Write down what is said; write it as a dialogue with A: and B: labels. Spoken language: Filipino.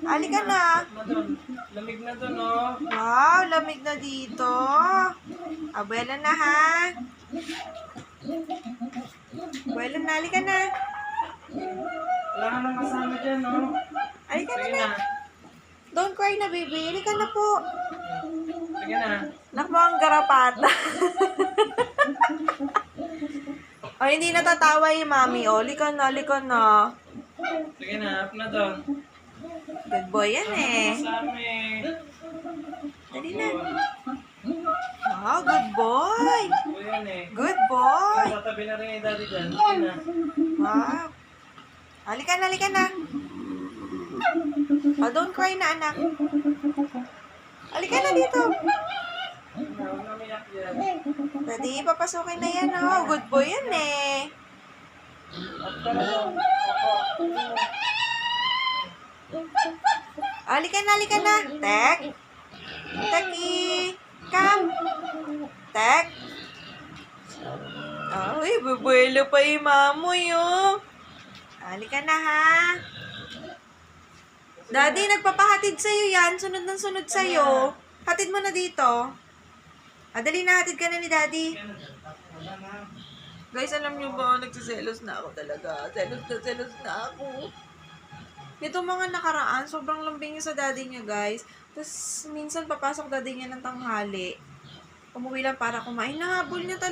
A: Halika na.
B: Lamig na doon, oh.
A: Wow, lamig na dito. Abuela na, ha? Abuela na, halika na.
B: Wala ka nang kasama dyan, oh.
A: Halika na
B: Sige
A: na.
B: na.
A: Don't cry na, baby. Halika na po.
B: Sige na.
A: Anak mo ang garapata. O, hindi natatawa yung mami. O, halika na, halika na.
B: Sige na, up na doon.
A: Good boy yan eh.
B: Kasama eh.
A: Dali na. Wow, good boy.
B: O yan eh.
A: Good boy.
B: Tatabi na rin yung daddy dyan. Sige na.
A: Wow. Halika na, halika na. Oh, don't cry na, anak. Halika na dito.
B: Huwag na umiyak yan.
A: Daddy, papasukin na yan, oh. Good boy yan eh.
B: Up ka na doon.
A: Halika na, halika na. Tek. Teki. Come. Tek. Ay, bubuelo pa yung mamoy, oh. Halika na, ha. Daddy, nagpapahatid sa'yo yan. Sunod ng sunod sa'yo. Hatid mo na dito. Dali na, hatid ka na ni Daddy. Guys, alam niyo ba, nagsiselos na ako talaga. Selos na ako. Ito mga nakaraan, sobrang lambing niya sa daddy niya, guys. Tapos, minsan papasok daddy niya ng tanghali. Umuwi lang para kumain. Nahabol niya talaga.